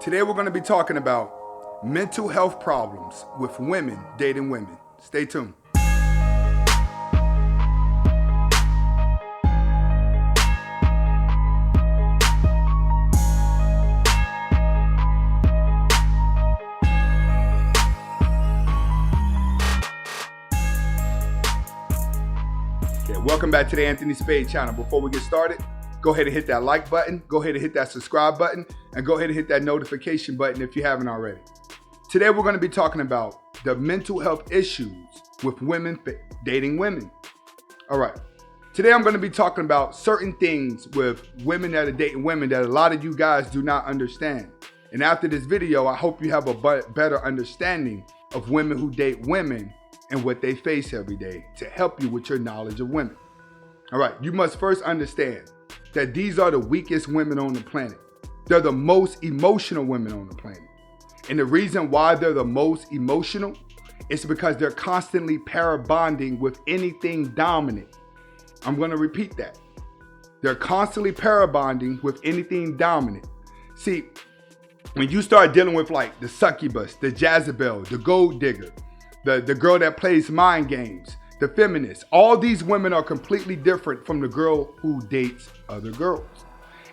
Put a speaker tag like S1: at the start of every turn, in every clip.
S1: Today we're going to be talking about mental health problems with women dating women. Stay tuned. Okay, welcome back to the Anthony Spade channel. Before we get started, go ahead and hit that like button, go ahead and hit that subscribe button, and go ahead and hit that notification button if you haven't already. Today we're going to be talking about the mental health issues with women dating women. All right. Today I'm going to be talking about certain things with women that are dating women that a lot of you guys do not understand. And after this video, I hope you have a better understanding of women who date women and what they face every day to help you with your knowledge of women. All right. You must first understand that these are the weakest women on the planet. They're the most emotional women on the planet. And the reason why they're the most emotional is because they're constantly para-bonding with anything dominant. I'm going to repeat that. They're constantly para-bonding with anything dominant. See, when you start dealing with like the succubus, the Jezebel, the gold digger, the girl that plays mind games, the feminists, all these women are completely different from the girl who dates other girls.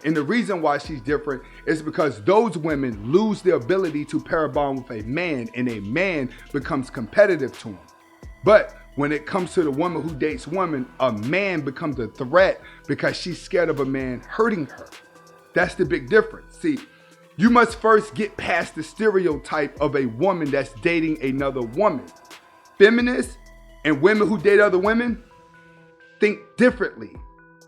S1: And the reason why she's different is because those women lose the ability to para-bond with a man, and a man becomes competitive to them. But when it comes to the woman who dates women, a man becomes a threat because she's scared of a man hurting her. That's the big difference. See, you must first get past the stereotype of a woman that's dating another woman. Feminists and women who date other women think differently,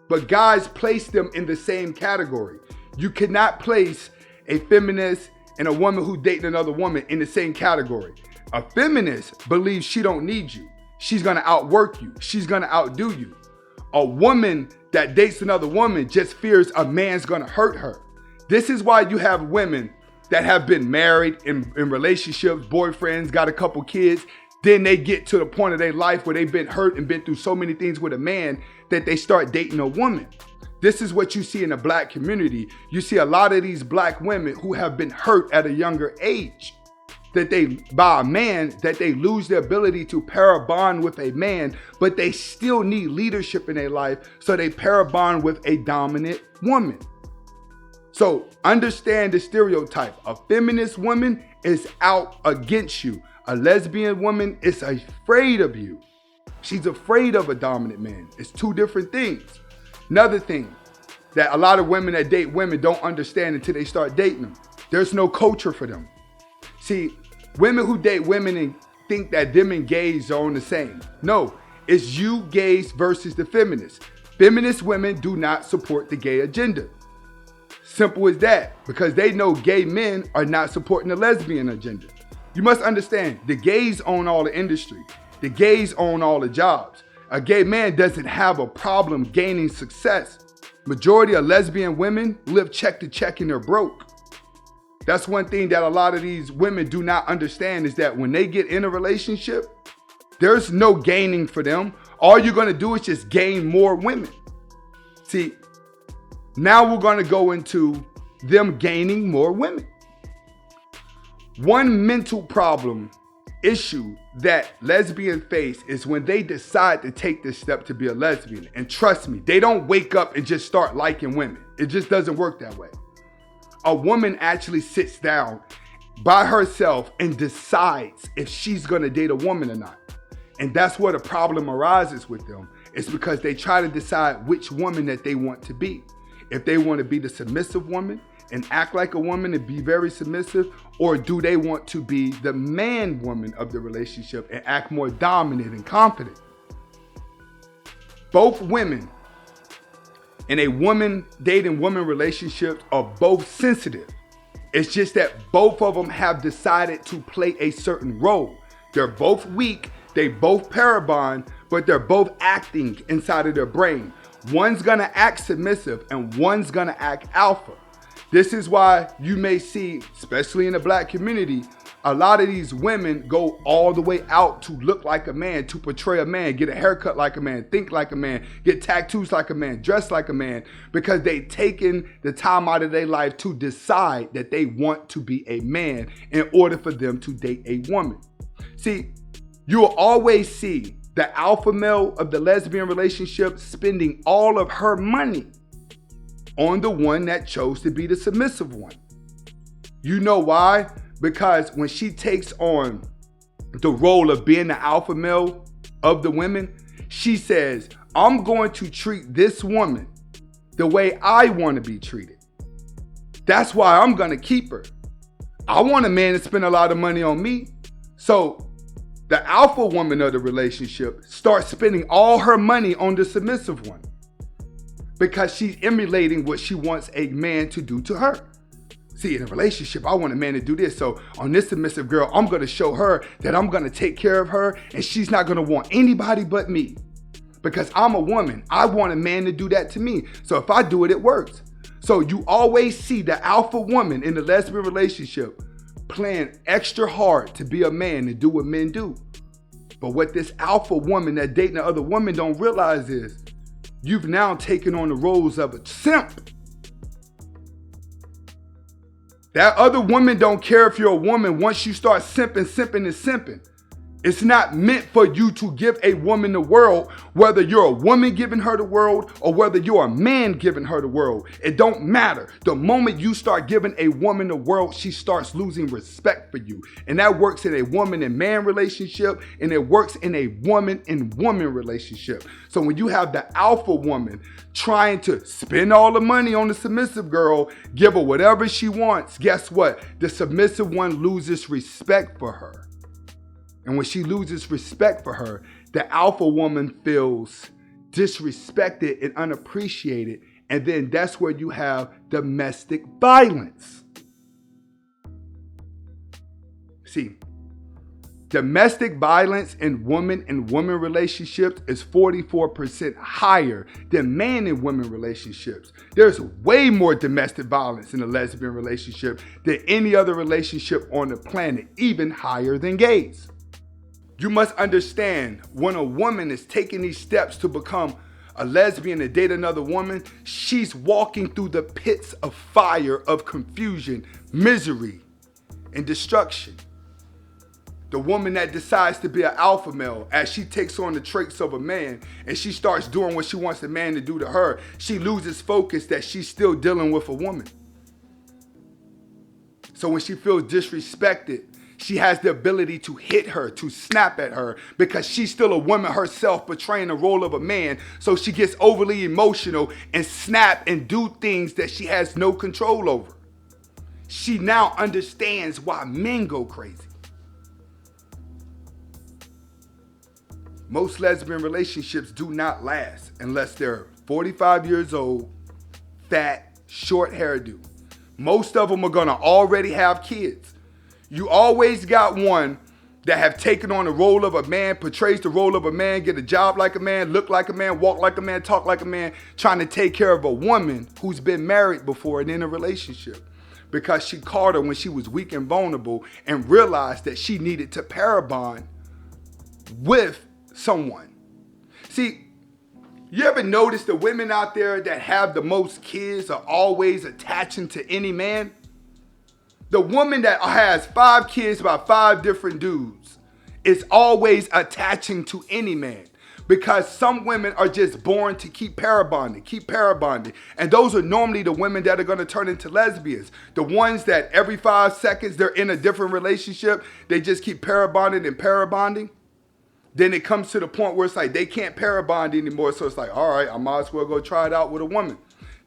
S1: but guys place them in the same category. You cannot place a feminist and a woman who dates another woman in the same category. A feminist believes she don't need you. She's gonna outwork you. She's gonna outdo you. A woman that dates another woman just fears a man's gonna hurt her. This is why you have women that have been married in relationships, boyfriends, got a couple kids. Then they get to the point of their life where they've been hurt and been through so many things with a man that they start dating a woman. This is what you see in the black community. You see a lot of these black women who have been hurt at a younger age by a man, that they lose their ability to para-bond with a man, but they still need leadership in their life, so they para-bond with a dominant woman. So understand the stereotype. A feminist woman is out against you. A lesbian woman is afraid of you. She's afraid of a dominant man. It's two different things. Another thing that a lot of women that date women don't understand until they start dating them. There's no culture for them. See, women who date women and think that them and gays are on the same. No, it's you gays versus the feminists. Feminist women do not support the gay agenda. Simple as that, because they know gay men are not supporting the lesbian agenda. You must understand, the gays own all the industry. The gays own all the jobs. A gay man doesn't have a problem gaining success. Majority of lesbian women live check to check and they're broke. That's one thing that a lot of these women do not understand, is that when they get in a relationship, there's no gaining for them. All you're going to do is just gain more women. See, now we're going to go into them gaining more women. One mental problem issue that lesbians face is when they decide to take this step to be a lesbian. And trust me, they don't wake up and just start liking women. It just doesn't work that way. A woman actually sits down by herself and decides if she's going to date a woman or not. And that's where the problem arises with them. It's because they try to decide which woman that they want to be. If they want to be the submissive woman and act like a woman and be very submissive, or do they want to be the man woman of the relationship and act more dominant and confident? Both women in a woman dating woman relationship are both sensitive. It's just that both of them have decided to play a certain role. They're both weak, they both para-bond, but they're both acting inside of their brain. One's gonna act submissive and one's gonna act alpha. This is why you may see, especially in the black community, A lot of these women go all the way out to look like a man, to portray a man, get a haircut like a man, think like a man, get tattoos like a man, dress like a man, because they've taken the time out of their life to decide that they want to be a man in order for them to date a woman. See, you'll always see the alpha male of the lesbian relationship spending all of her money on the one that chose to be the submissive one. You know why? Because when she takes on the role of being the alpha male of the women, she says, I'm going to treat this woman the way I want to be treated. That's why I'm going to keep her. I want a man to spend a lot of money on me. So the alpha woman of the relationship starts spending all her money on the submissive one because she's emulating what she wants a man to do to her. See, in a relationship, I want a man to do this. So on this submissive girl, I'm going to show her that I'm going to take care of her and she's not going to want anybody but me. Because I'm a woman, I want a man to do that to me. So if I do it, it works. So you always see the alpha woman in the lesbian relationship playing extra hard to be a man and do what men do. But what this alpha woman that dating the other woman don't realize is you've now taken on the roles of a simp. That other woman don't care if you're a woman. Once you start simping. It's not meant for you to give a woman the world, whether you're a woman giving her the world or whether you're a man giving her the world. It don't matter. The moment you start giving a woman the world, she starts losing respect for you. And that works in a woman and man relationship, and it works in a woman and woman relationship. So when you have the alpha woman trying to spend all the money on the submissive girl, give her whatever she wants, guess what? The submissive one loses respect for her. And when she loses respect for her, the alpha woman feels disrespected and unappreciated. And then that's where you have domestic violence. See, domestic violence in woman and woman relationships is 44% higher than man and women relationships. There's way more domestic violence in a lesbian relationship than any other relationship on the planet, even higher than gays. You must understand, when a woman is taking these steps to become a lesbian and date another woman, she's walking through the pits of fire of confusion, misery, and destruction. The woman that decides to be an alpha male, as she takes on the traits of a man and she starts doing what she wants a man to do to her, she loses focus that she's still dealing with a woman. So when she feels disrespected, she has the ability to hit her, to snap at her, because she's still a woman herself portraying the role of a man. So she gets overly emotional and snap and do things that she has no control over. She now understands why men go crazy. Most lesbian relationships do not last unless they're 45 years old, fat, short hairdo. Most of them are gonna already have kids. You always got one that have taken on the role of a man, portrays the role of a man, get a job like a man, look like a man, walk like a man, talk like a man, trying to take care of a woman who's been married before and in a relationship because she caught her when she was weak and vulnerable and realized that she needed to parabond with someone. See, you ever notice the women out there that have the most kids are always attaching to any man? The woman that has 5 kids by 5 different dudes is always attaching to any man because some women are just born to keep parabonding. And those are normally the women that are going to turn into lesbians. The ones that every 5 seconds they're in a different relationship, they just keep parabonding. Then it comes to the point where it's like they can't parabond anymore. So it's like, all right, I might as well go try it out with a woman.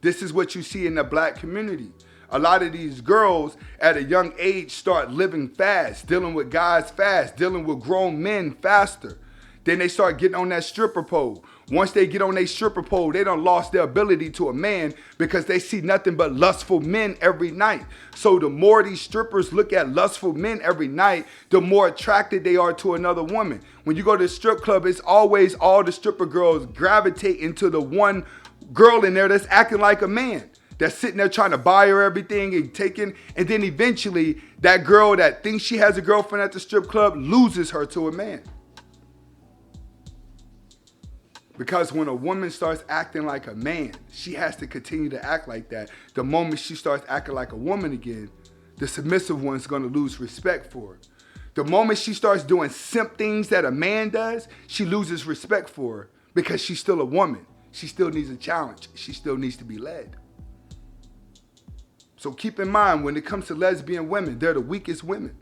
S1: This is what you see in the black community. A lot of these girls at a young age start living fast, dealing with guys fast, dealing with grown men faster. Then they start getting on that stripper pole. Once they get on their stripper pole, they done lost their ability to a man because they see nothing but lustful men every night. So the more these strippers look at lustful men every night, the more attracted they are to another woman. When you go to the strip club, it's always all the stripper girls gravitate into the one girl in there that's acting like a man. that's sitting there trying to buy her everything and taking, and then eventually that girl that thinks she has a girlfriend at the strip club loses her to a man. Because when a woman starts acting like a man, she has to continue to act like that. The moment she starts acting like a woman again, the submissive one's gonna lose respect for her. The moment she starts doing simp things that a man does, she loses respect for her because she's still a woman. She still needs a challenge. She still needs to be led. So keep in mind, when it comes to lesbian women, they're the weakest women.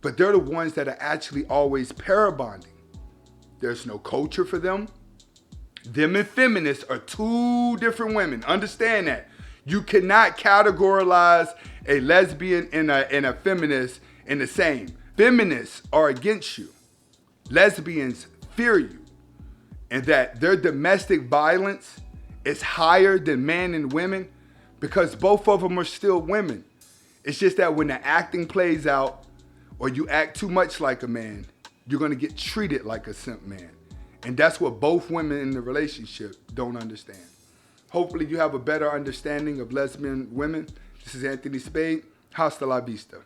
S1: But they're the ones that are actually always parabonding. There's no culture for them. Them and feminists are two different women. Understand that. You cannot categorize a lesbian and a feminist in the same. Feminists are against you. Lesbians fear you. And that their domestic violence is higher than men and women because both of them are still women. It's just that when the acting plays out or you act too much like a man, you're going to get treated like a simp man. And that's what both women in the relationship don't understand. Hopefully you have a better understanding of lesbian women. This is Anthony Spade. Hasta la vista.